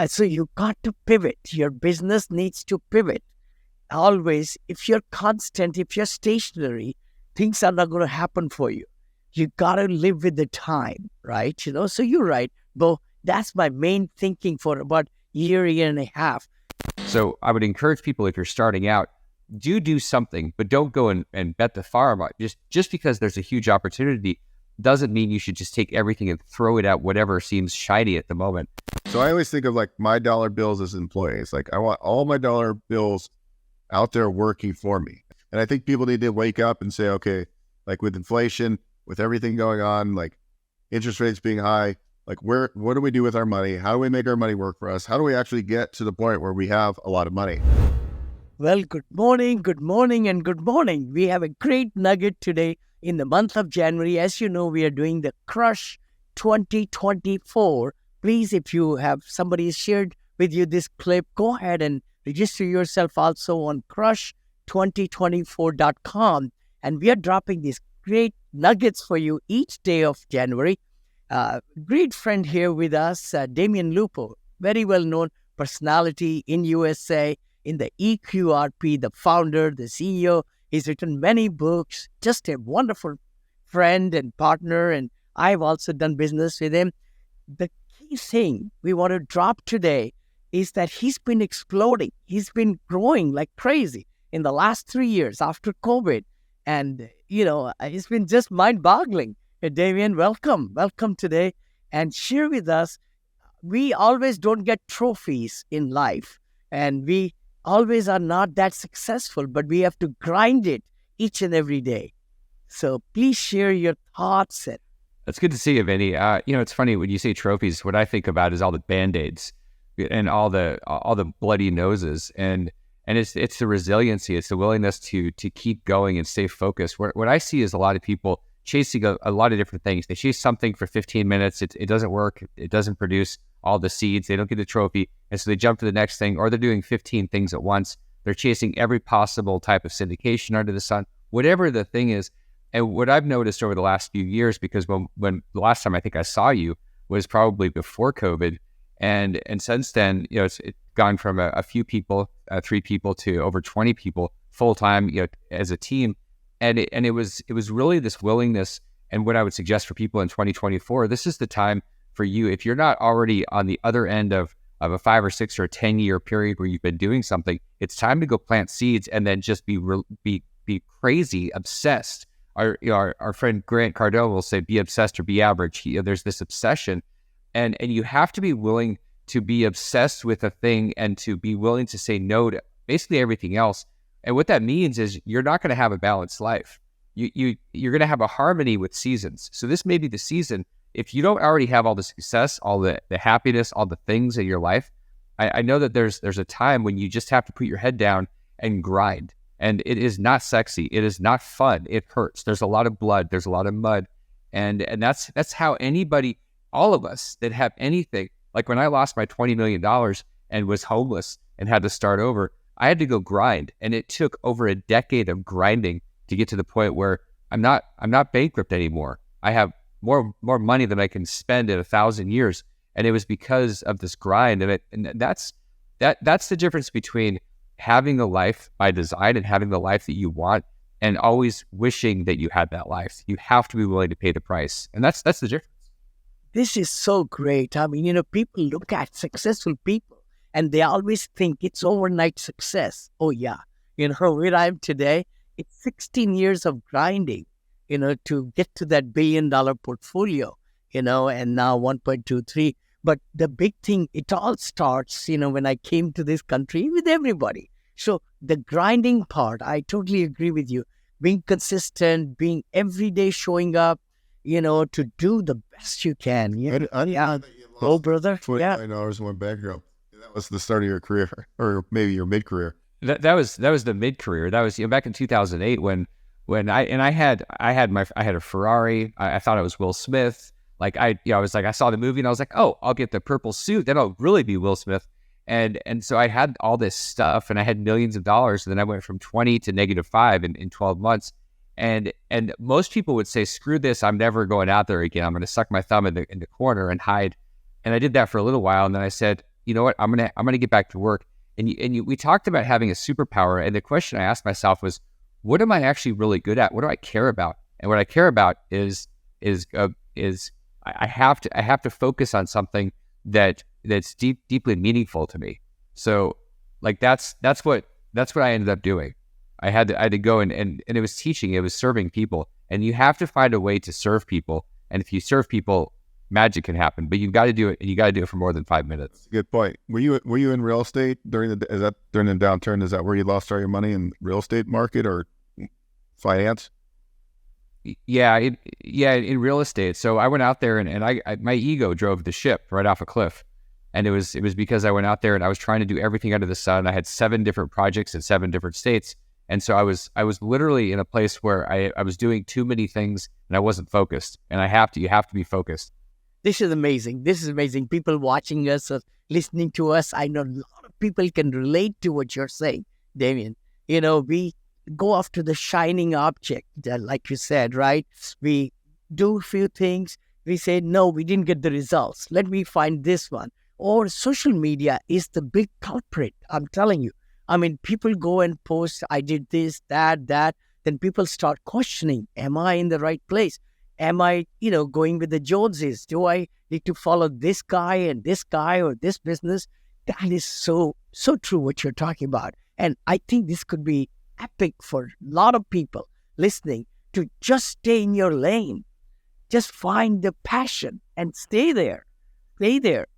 So you got to pivot. Your business needs to pivot. Always, if you're constant, if you're stationary, things are not going to happen for you. You got to live with the time, right? So you're right, Beau. That's my main thinking for about year and a half. So I would encourage people, if you're starting out, do something, but don't go and bet the farm. Just because there's a huge opportunity doesn't mean you should just take everything and throw it at whatever seems shiny at the moment. So I always think of like my dollar bills as employees. Like I want all my dollar bills out there working for me. And I think people need to wake up and say, okay, like with inflation, with everything going on, like interest rates being high, like what do we do with our money? How do we make our money work for us? How do we actually get to the point where we have a lot of money? Well, good morning, and good morning. We have a great nugget today in the month of January. As you know, we are doing the Crush 2024. Please, if you have somebody shared with you this clip, go ahead and register yourself also on crush2024.com. And we are dropping these great nuggets for you each day of January. Great friend here with us, Damion Lupo, very well-known personality in USA, in the EQRP, the founder, the CEO. He's written many books, just a wonderful friend and partner, and I've also done business with him. The key thing we want to drop today is that he's been exploding. He's been growing like crazy in the last 3 years after COVID. And, it's been just mind-boggling. Damion, welcome today, and share with us. We always don't get trophies in life, and we always are not that successful, but we have to grind it each and every day. So please share your thoughts. That's good to see you, Vinney. It's funny when you say trophies, what I think about is all the Band-Aids and all the bloody noses, and it's the resiliency, it's the willingness to keep going and stay focused. What I see is a lot of people chasing a lot of different things. They chase something for 15 minutes. It doesn't work. It doesn't produce all the seeds. They don't get the trophy. And so they jump to the next thing, or they're doing 15 things at once. They're chasing every possible type of syndication under the sun, whatever the thing is. And what I've noticed over the last few years, because when the last time I think I saw you was probably before COVID. And since then, it's gone from a few people, 3 people, to over 20 people full-time, as a team. And it was really this willingness. And what I would suggest for people in 2024, this is the time for you. If you're not already on the other end of a 5 or 6 or 10-year period where you've been doing something, it's time to go plant seeds and then just be crazy obsessed. Our friend Grant Cardone will say, be obsessed or be average. There's this obsession, and you have to be willing to be obsessed with a thing and to be willing to say no to basically everything else. And what that means is you're not going to have a balanced life. You're going to have a harmony with seasons. So this may be the season. If you don't already have all the success, all the happiness, all the things in your life, I know that there's a time when you just have to put your head down and grind. And it is not sexy. It is not fun. It hurts. There's a lot of blood. There's a lot of mud. And that's how anybody, all of us that have anything, like when I lost my $20 million and was homeless and had to start over, I had to go grind. And it took over a decade of grinding to get to the point where I'm not bankrupt anymore. I have more money than I can spend in 1,000 years. And it was because of this grind. And that's the difference between having a life by design and having the life that you want, and always wishing that you had that life. You have to be willing to pay the price. And that's the difference. This is so great. I mean, people look at successful people and they always think it's overnight success. Oh yeah. Where I am today, it's 16 years of grinding, to get to that $1 billion portfolio, and now 1.23. But the big thing, it all starts, when I came to this country with everybody. So the grinding part, I totally agree with you. Being consistent, being every day showing up, to do the best you can. Yeah. Oh, brother. $29 went bankrupt. That was the start of your career, or maybe your mid-career. That was the mid-career. That was back in 2008 when I had a Ferrari. I thought I was Will Smith. Like I was like, I saw the movie and I was like, oh, I'll get the purple suit. Then I'll really be Will Smith. And so I had all this stuff and I had millions of dollars. And then I went from 20 to -5 in 12 months. And most people would say, screw this. I'm never going out there again. I'm going to suck my thumb in the corner and hide. And I did that for a little while. And then I said, you know what, I'm gonna get back to work. And we talked about having a superpower, and the question I asked myself was, what am I actually really good at? What do I care about? And what I care about is I have to focus on something that's deeply meaningful to me. So like that's what I ended up doing. I had to go and it was teaching, it was serving people, and you have to find a way to serve people. And if you serve people, magic can happen, but you've got to do it, and you got to do it for more than 5 minutes. Good point. Were you in real estate during the downturn? Is that where you lost all your money, in real estate market or finance? Yeah, in real estate. So I went out there and I my ego drove the ship right off a cliff. And it was because I went out there and I was trying to do everything under the sun. I had 7 different projects in 7 different states. And so I was literally in a place where I was doing too many things and I wasn't focused. And you have to be focused. This is amazing. This is amazing. People watching us or listening to us, I know a lot of people can relate to what you're saying, Damion. We go after the shining object, like you said, right? We do a few things. We say, no, we didn't get the results. Let me find this one. Or social media is the big culprit. I'm telling you. I mean, people go and post, I did this, that. Then people start questioning, am I in the right place? Am I, going with the Joneses? Do I need to follow this guy or this business? That is so true what you're talking about. And I think this could be epic for a lot of people listening to just stay in your lane. Just find the passion and stay there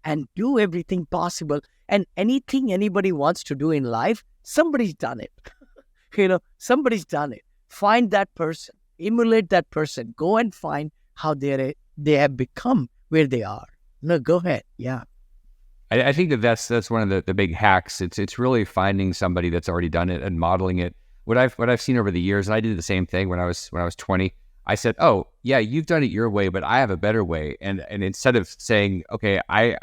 and do everything possible. And anything anybody wants to do in life, somebody's done it. Somebody's done it. Find that person, emulate that person, go and find how they have become where they are. No, go ahead. Yeah. I think that's one of the big hacks. It's really finding somebody that's already done it and modeling it. What I've seen over the years, and I did the same thing when I was 20. I said, "Oh, yeah, you've done it your way, but I have a better way." And instead of saying, "Okay, I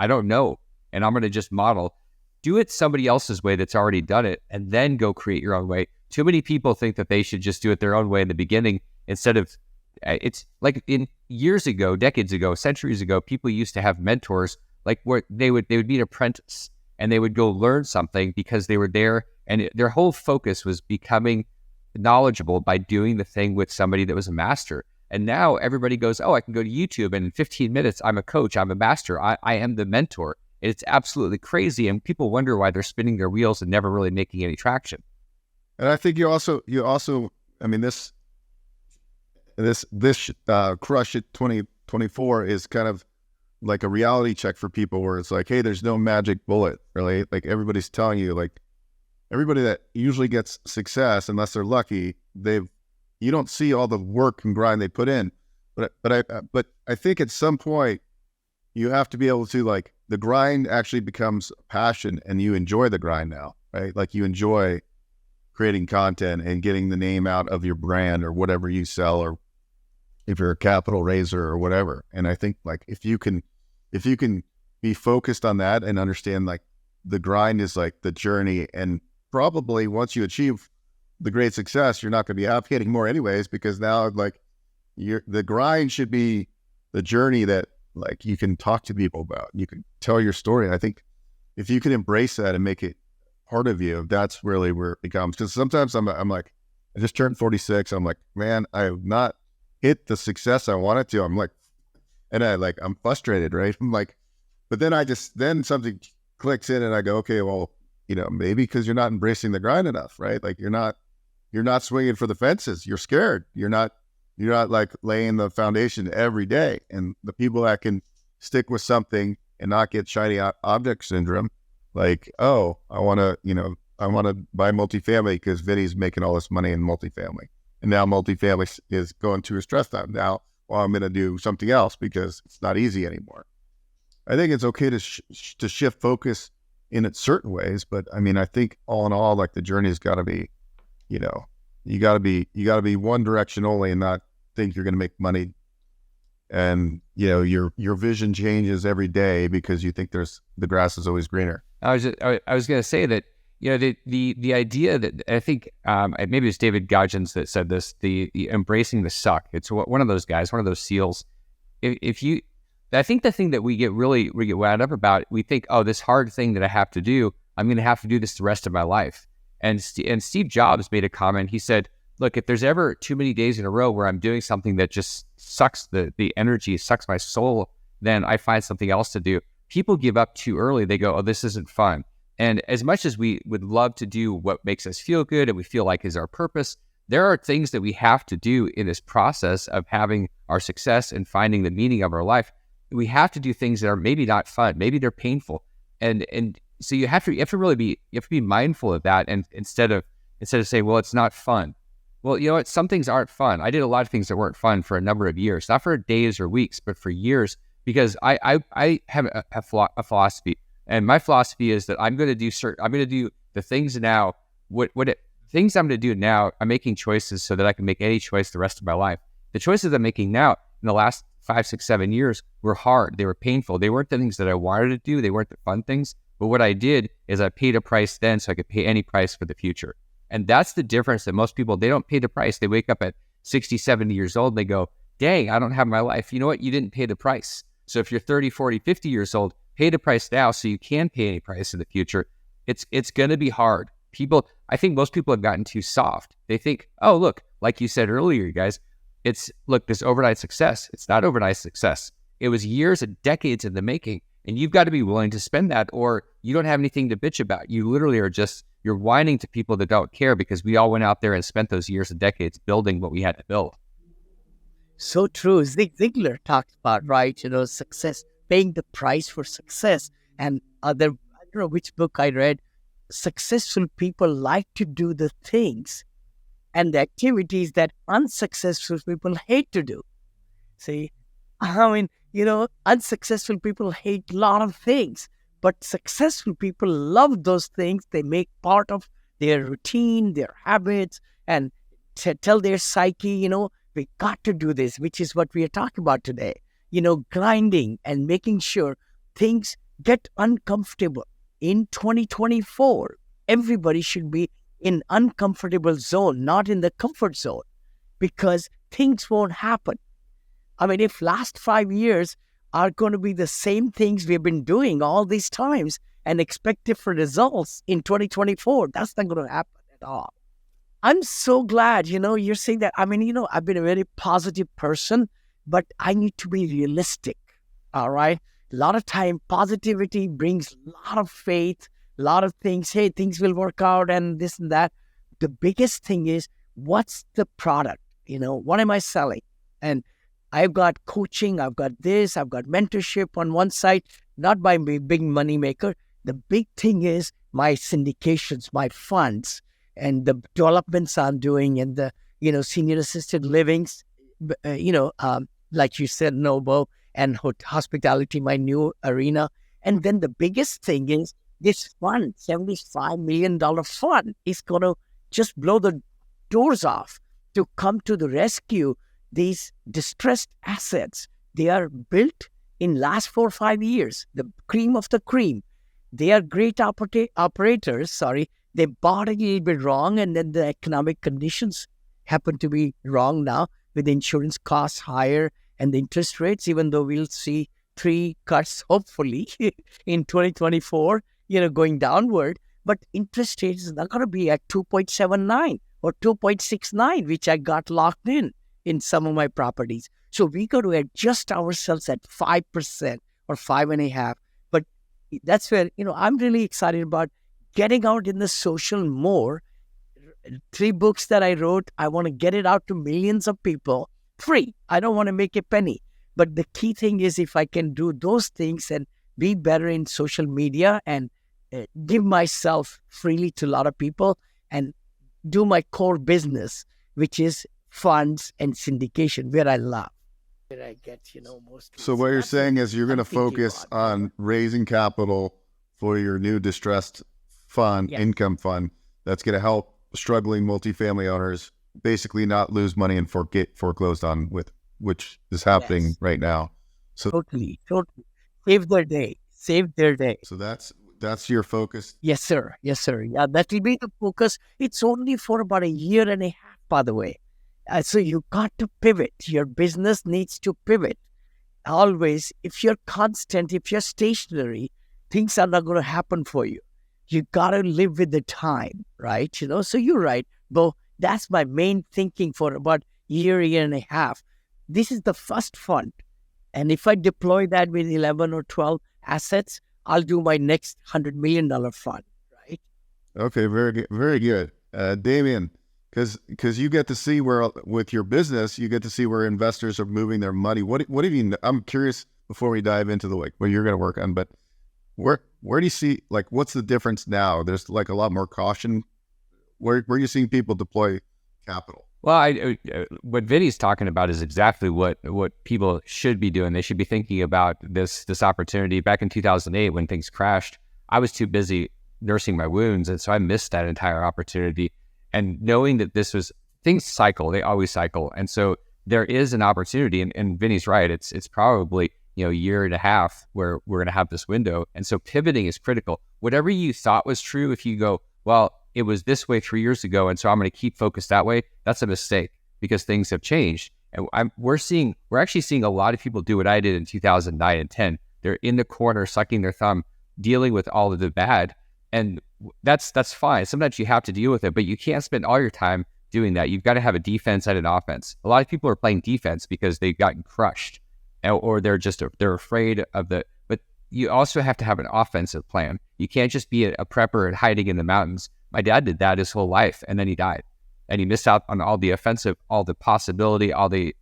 don't know, and I'm going to just model," do it somebody else's way that's already done it, and then go create your own way. Too many people think that they should just do it their own way in the beginning instead of. It's like in years ago, decades ago, centuries ago, people used to have mentors, like where they would be an apprentice and they would go learn something because they were there, and their whole focus was becoming knowledgeable by doing the thing with somebody that was a master. And now everybody goes, oh, I can go to YouTube and in 15 minutes, I'm a coach, I'm a master, I am the mentor. It's absolutely crazy. And people wonder why they're spinning their wheels and never really making any traction. And I think you also, I mean, this Crush It 2024 is kind of like a reality check for people where it's like, hey, there's no magic bullet, really. Like everybody's telling you, like, everybody that usually gets success, unless they're lucky, you don't see all the work and grind they put in. But I think at some point you have to be able to, like, the grind actually becomes passion, and you enjoy the grind now, right? Like you enjoy creating content and getting the name out of your brand or whatever you sell, or if you're a capital raiser or whatever. And I think, like, if you can be focused on that and understand, like, the grind is like the journey, and probably once you achieve the great success, you're not going to be happy anymore anyways, because now, like, the grind should be the journey that, like, you can talk to people about, you can tell your story. And I think if you can embrace that and make it part of you, that's really where it becomes. Because sometimes I'm like, I just turned 46. I'm like, man, I have not hit the success I wanted to. I'm like, and I'm frustrated, right? I'm like, but then something clicks in and I go, okay, well, maybe because you're not embracing the grind enough, right? Like you're not swinging for the fences. You're scared. You're not like laying the foundation every day. And the people that can stick with something and not get shiny object syndrome, like, oh, I want to buy multifamily because Vinney's making all this money in multifamily. And now multifamily is going to a stress time. Now, well, I'm going to do something else because it's not easy anymore. I think it's okay to shift focus in certain ways, but I mean, I think all in all, like, the journey's got to be, you got to be one direction only and not think you're going to make money. And your vision changes every day because you think the grass is always greener. I was going to say that the idea that I think maybe it's David Goggins that said this, the embracing the suck. It's one of those guys, one of those SEALs. If you I think the thing that we get wound up about, we think, oh, this hard thing that I have to do, I'm going to have to do this the rest of my life. And Steve Jobs made a comment. He said, look, if there's ever too many days in a row where I'm doing something that just sucks the energy, sucks my soul, then I find something else to do. People give up too early. They go, oh, this isn't fun. And as much as we would love to do what makes us feel good and we feel like is our purpose, there are things that we have to do in this process of having our success and finding the meaning of our life. We have to do things that are maybe not fun, maybe they're painful, and so you have to really be mindful of that. And instead of saying, well, it's not fun. Well, you know what? Some things aren't fun. I did a lot of things that weren't fun for a number of years, not for days or weeks, but for years, because I have a philosophy, and my philosophy is that I'm going to do the things now. Things I'm going to do now, I'm making choices so that I can make any choice the rest of my life. The choices I'm making now in the last 5, 6, 7 years were hard. They were painful. They weren't the things that I wanted to do. They weren't the fun things. But what I did is I paid a price then so I could pay any price for the future. And that's the difference that most people, they don't pay the price. They wake up at 60, 70 years old and they go, dang, I don't have my life. You know what? You didn't pay the price. So if you're 30, 40, 50 years old, pay the price now so you can pay any price in the future. It's going to be hard. I think most people have gotten too soft. They think, oh, look, like you said earlier, you guys, this overnight success. It's not overnight success. It was years and decades in the making. And you've got to be willing to spend that, or you don't have anything to bitch about. You literally you're whining to people that don't care, because we all went out there and spent those years and decades building what we had to build. So true. Zig Ziglar talks about, right, success, paying the price for success. And I don't know which book I read, successful people like to do the things and the activities that unsuccessful people hate to do. See, I mean, unsuccessful people hate a lot of things, but successful people love those things. They make part of their routine, their habits, and tell their psyche, we got to do this, which is what we are talking about today. Grinding and making sure things get uncomfortable. In 2024, everybody should be in uncomfortable zone, not in the comfort zone, because things won't happen. I mean, if last 5 years are going to be the same things we've been doing all these times and expect different results in 2024, that's not going to happen at all. I'm so glad, you're saying that. I mean, I've been a very positive person, but I need to be realistic, all right? A lot of time, positivity brings a lot of faith, a lot of things. Hey, things will work out and this and that. The biggest thing is, what's the product? What am I selling? And I've got coaching, I've got this, I've got mentorship on one side, not my big money maker. The big thing is my syndications, my funds, and the developments I'm doing, and the, senior assisted livings, like you said, Beau, and hospitality, my new arena. And then the biggest thing is this fund, $75 million fund, is going to just blow the doors off to come to the rescue. These distressed assets, they are built in last 4 or 5 years, the cream of the cream. They are great operators, They bought it a little bit wrong, and then the economic conditions happen to be wrong now, with the insurance costs higher and the interest rates, even though we'll see 3 cuts, hopefully, in 2024, going downward. But interest rates is not going to be at 2.79 or 2.69, which I got locked in some of my properties. So we got to adjust ourselves at 5% or 5.5%. But that's where, I'm really excited about getting out in the social more. 3 books that I wrote, I want to get it out to millions of people free. I don't want to make a penny. But the key thing is, if I can do those things and be better in social media and give myself freely to a lot of people and do my core business, which is funds and syndication, where I love, where I get, most. So what you're saying is you're going to focus on raising capital for your new distressed fund, income fund, that's going to help struggling multifamily owners basically not lose money and get foreclosed on, which is happening right now. So totally. Save their day. So that's your focus. Yes, sir. Yeah, that will be the focus. It's only for about 1.5 years, by the way. So you got to pivot. Your business needs to pivot. always, if you're constant, if you're stationary, things are not going to happen for you. You got to live with the time, right? So you're right, Bo. That's my main thinking for about year and a half. This is the first fund. And if I deploy that with 11 or 12 assets, I'll do my next $100 million fund, right? Okay, very good, very good. Damion, because you get to see where, with your business, you get to see where investors are moving their money. What have you, I'm curious before we dive into the, like, what you're going to work on, but where do you see, like, what's the difference now? There's like a lot more caution. Where are you seeing people deploy capital? Well, what Vinney's talking about is exactly what people should be doing. They should be thinking about this opportunity. Back in 2008, when things crashed, I was too busy nursing my wounds, and so I missed that entire opportunity. And knowing that things cycle, they always cycle, and so there is an opportunity. And Vinney's right; it's probably a year and a half where we're going to have this window, and so pivoting is critical. Whatever you thought was true, if you go, well, it was this way 3 years ago, and so I'm going to keep focused that way, that's a mistake, because things have changed. And we're actually seeing a lot of people do what I did in 2009 and 10. They're in the corner, sucking their thumb, dealing with all of the bad. And that's fine. Sometimes you have to deal with it, but you can't spend all your time doing that. You've got to have a defense and an offense. A lot of people are playing defense because they've gotten crushed, or they're afraid of but you also have to have an offensive plan. You can't just be a prepper and hiding in the mountains. My dad did that his whole life, and then he died, and he missed out on all the offensive, all the possibility, all the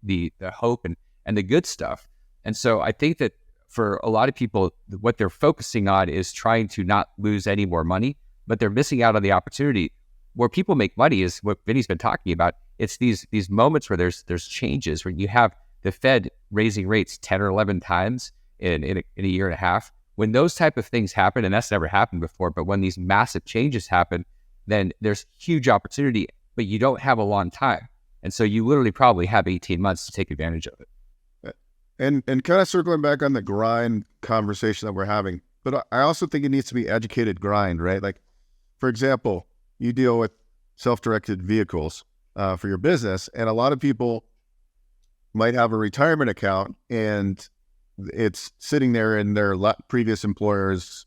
hope and the good stuff. And so I think that for a lot of people, what they're focusing on is trying to not lose any more money, but they're missing out on the opportunity. Where people make money is what Vinney's been talking about. It's these moments where there's changes, where you have the Fed raising rates 10 or 11 times in a year and a half. When those type of things happen, and that's never happened before, but when these massive changes happen, then there's huge opportunity, but you don't have a long time. And so you literally probably have 18 months to take advantage of it. And kind of circling back on the grind conversation that we're having, but I also think it needs to be educated grind, right? Like, for example, you deal with self-directed vehicles for your business, and a lot of people might have a retirement account, and it's sitting there in their previous employer's,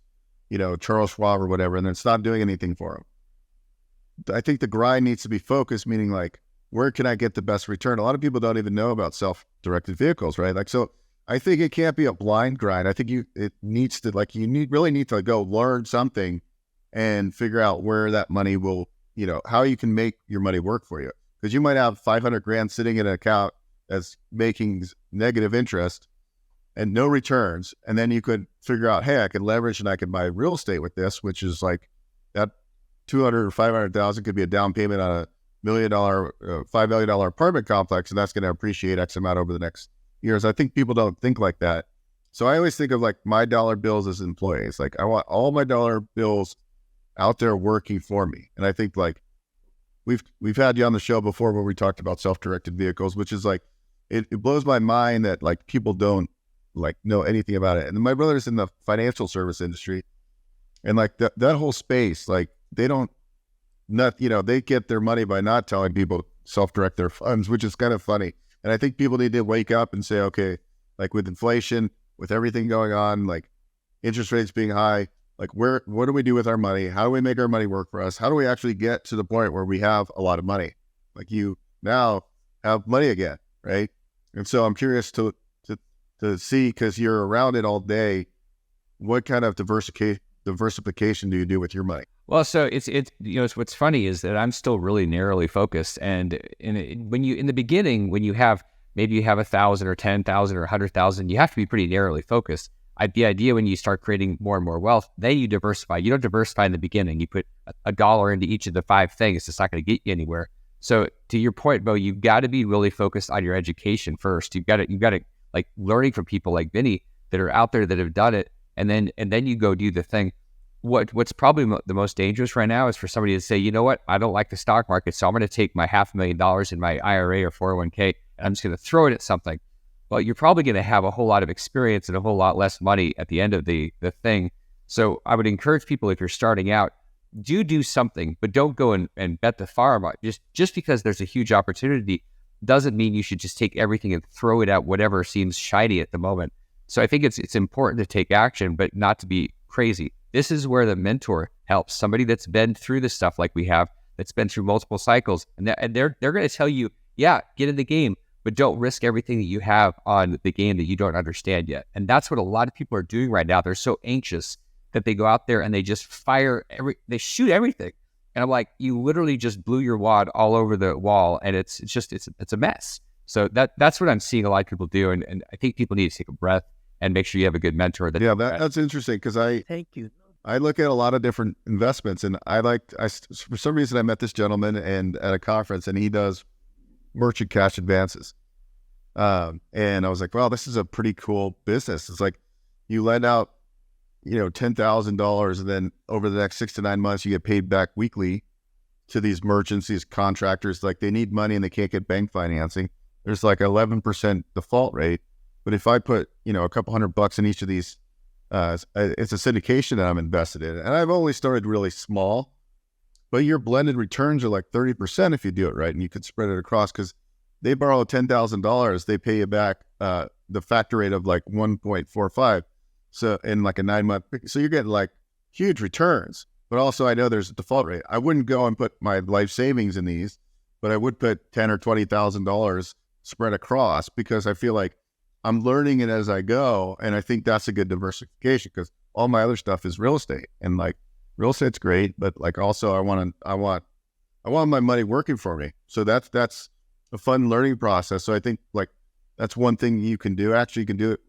Charles Schwab or whatever, and it's not doing anything for them. I think the grind needs to be focused, meaning like, where can I get the best return? A lot of people don't even know about self-directed vehicles, right? Like, so I think it can't be a blind grind. I think it needs to, like, really need to go learn something and figure out where that money will, how you can make your money work for you. Because you might have 500 grand sitting in an account that's making negative interest and no returns. And then you could figure out, hey, I could leverage and I could buy real estate with this, which is like that 200 or 500,000 could be a down payment on a $5 million apartment complex, and that's going to appreciate X amount over the next years. I think people don't think like that. So I always think of like my dollar bills as employees. Like, I want all my dollar bills out there working for me. And I think like we've had you on the show before where we talked about self-directed vehicles, which is like, it blows my mind that like people don't like know anything about it. And my brother's in the financial service industry, and like that whole space, like they they get their money by not telling people self-direct their funds, which is kind of funny. And I think people need to wake up and say, okay, like with inflation, with everything going on, like interest rates being high, like what do we do with our money? How do we make our money work for us? How do we actually get to the point where we have a lot of money? Like, you now have money again, right? And so I'm curious to see, because you're around it all day, what kind of diversification do you do with your money? Well, so it's what's funny is that I'm still really narrowly focused, and when you in the beginning, when you have maybe you have 1,000 or 10,000 or 100,000, you have to be pretty narrowly focused. The idea when you start creating more and more wealth, then you diversify. You don't diversify in the beginning. You put a dollar into each of the 5 things. It's not going to get you anywhere. So to your point, Beau, you've got to be really focused on your education first. You've got to like learning from people like Vinney that are out there that have done it, and then you go do the thing. What's probably the most dangerous right now is for somebody to say, you know what, I don't like the stock market, so I'm going to take my $500,000 in my IRA or 401k, and I'm just going to throw it at something. Well, you're probably going to have a whole lot of experience and a whole lot less money at the end of the thing. So I would encourage people, if you're starting out, do something, but don't go and bet the farm just because there's a huge opportunity. doesn't mean you should just take everything and throw it at whatever seems shiny at the moment. So I think it's important to take action, but not to be crazy. This is where the mentor helps, somebody that's been through this stuff like we have, that's been through multiple cycles, and they're going to tell you, yeah, get in the game, but don't risk everything that you have on the game that you don't understand yet. And that's what a lot of people are doing right now. They're so anxious that they go out there and they just they shoot everything. And I'm like, you literally just blew your wad all over the wall, and it's a mess. So that's what I'm seeing a lot of people do, and I think people need to take a breath and make sure you have a good mentor. That's interesting, because Thank you. I look at a lot of different investments, and for some reason I met this gentleman and at a conference, and he does merchant cash advances. And I was like, wow, this is a pretty cool business. It's like you lend out, $10,000, and then over the next 6 to 9 months, you get paid back weekly to these merchants, these contractors. Like, they need money and they can't get bank financing. There's like 11% default rate. But if I put, a couple $100 in each of these, it's a syndication that I'm invested in. And I've only started really small, but your blended returns are like 30% if you do it right. And you could spread it across, because they borrow $10,000, they pay you back the factor rate of like 1.45. So in like a 9-month, so you're getting like huge returns. But also I know there's a default rate. I wouldn't go and put my life savings in these, but I would put $10,000 or $20,000 spread across, because I feel like I'm learning it as I go. And I think that's a good diversification, because all my other stuff is real estate, and like real estate's great, but like also I want my money working for me. So that's a fun learning process. So I think like that's one thing you can do. Actually, you can do it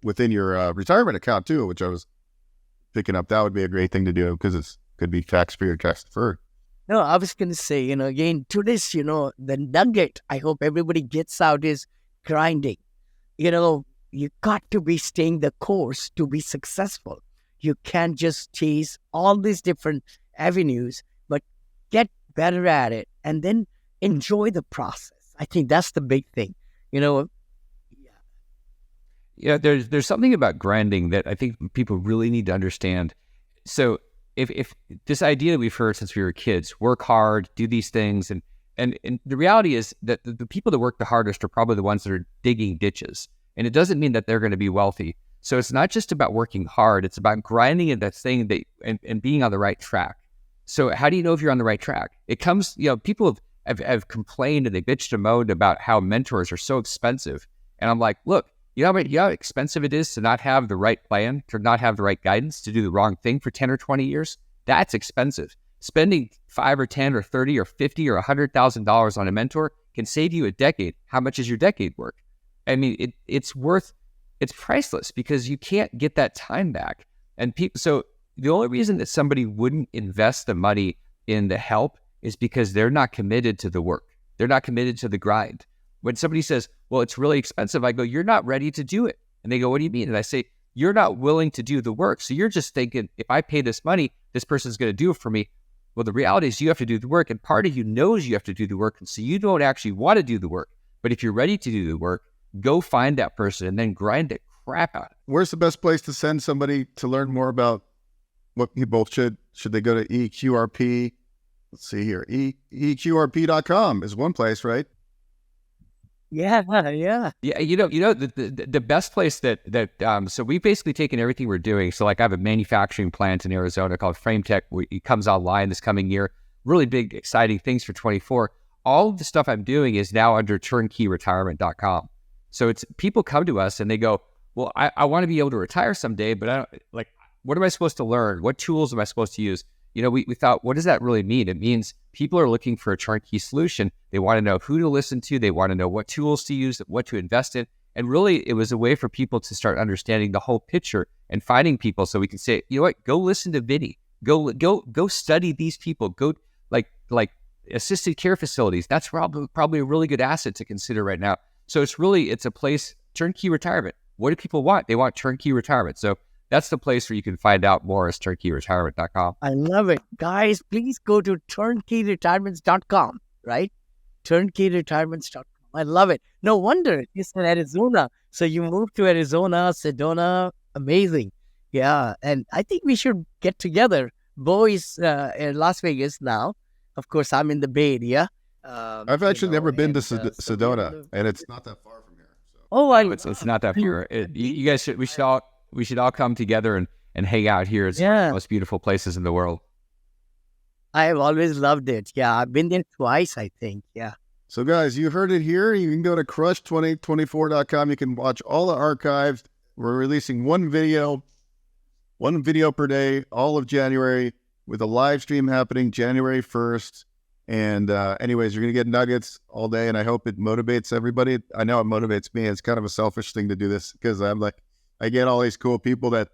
within your retirement account too, which I was picking up. That would be a great thing to do, because it could be tax-free or tax-deferred. No, I was going to say, again, to this, the nugget I hope everybody gets out is grinding. You got to be staying the course to be successful. You can't just chase all these different avenues, but get better at it and then enjoy the process. I think that's the big thing. Yeah, there's something about grinding that I think people really need to understand. So if this idea that we've heard since we were kids, work hard, do these things, and the reality is that the people that work the hardest are probably the ones that are digging ditches. And it doesn't mean that they're going to be wealthy. So it's not just about working hard, it's about grinding at that thing and being on the right track. So how do you know if you're on the right track? It comes, people have complained and they bitched and moaned about how mentors are so expensive. And I'm like, look, you know how expensive it is to not have the right plan, to not have the right guidance, to do the wrong thing for 10 or 20 years? That's expensive. Spending $5 or 10 or 30 or 50 or $100,000 on a mentor can save you a decade. How much is your decade worth? I mean, it's priceless, because you can't get that time back. And so the only reason that somebody wouldn't invest the money in the help is because they're not committed to the work. They're not committed to the grind. When somebody says, well, it's really expensive, I go, you're not ready to do it. And they go, what do you mean? And I say, you're not willing to do the work. So you're just thinking, if I pay this money, this person's going to do it for me. Well, the reality is you have to do the work, and part of you knows you have to do the work. And so you don't actually want to do the work. But if you're ready to do the work, go find that person and then grind the crap out. Where's the best place to send somebody to learn more about what people should they go to EQRP? Let's see here. EQRP.com is one place, right? Yeah. Yeah, the best place so we've basically taken everything we're doing. So like I have a manufacturing plant in Arizona called FrameTech. It comes online this coming year. Really big, exciting things for 24. All of the stuff I'm doing is now under turnkeyretirement.com. So it's people come to us and they go, well, I want to be able to retire someday, but I don't, like, what am I supposed to learn? What tools am I supposed to use? We thought, what does that really mean? It means people are looking for a turnkey solution. They want to know who to listen to. They want to know what tools to use, what to invest in. And really, it was a way for people to start understanding the whole picture and finding people. So we can say, you know what, go listen to Vinney. Go study these people. Go like assisted care facilities. That's probably a really good asset to consider right now. So it's a place, turnkey retirement. What do people want? They want turnkey retirement. So that's the place where you can find out more is turnkeyretirement.com. I love it. Guys, please go to turnkeyretirements.com, right? Turnkeyretirements.com. I love it. No wonder it's in Arizona. So you moved to Arizona, Sedona. Amazing. Yeah. And I think we should get together. Beau is in Las Vegas now. Of course, I'm in the Bay Area. I've actually never been to so Sedona, and it's not that far from here. So. Oh, I It's not that pure. You guys should we should all come together and hang out here. It's one of the most beautiful places in the world. I have always loved it. Yeah, I've been there twice, I think. Yeah. So guys, you heard it here. You can go to crush2024.com. You can watch all the archives. We're releasing one video per day, all of January, with a live stream happening January 1st. And anyways, you're going to get nuggets all day, and I hope it motivates everybody. I know it motivates me. It's kind of a selfish thing to do this because I'm like, I get all these cool people that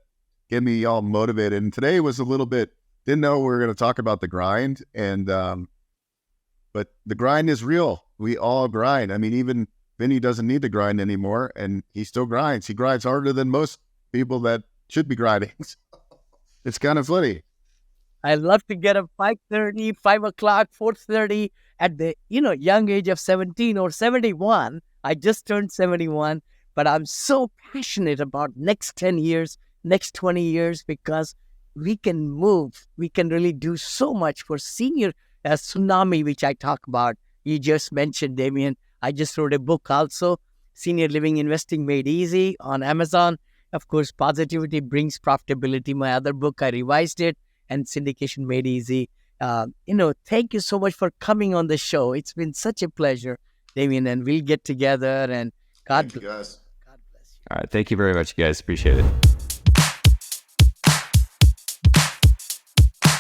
get me all motivated. And today was a little bit, didn't know we were going to talk about the grind. And but the grind is real. We all grind. I mean, even Vinney doesn't need to grind anymore, and he still grinds. He grinds harder than most people that should be grinding. It's kind of funny. I love to get up 5:30, 5 o'clock, 4:30 at the young age of 17 or 71. I just turned 71, but I'm so passionate about next 10 years, next 20 years, because we can move. We can really do so much for senior tsunami, which I talk about. You just mentioned, Damion. I just wrote a book also, Senior Living Investing Made Easy, on Amazon. Of course, Positivity Brings Profitability. My other book, I revised it, and Syndication Made Easy. Thank you so much for coming on the show. It's been such a pleasure, Damion, and we'll get together, and God Thank you, guys. God bless you. All right. Thank you very much, you guys. Appreciate it.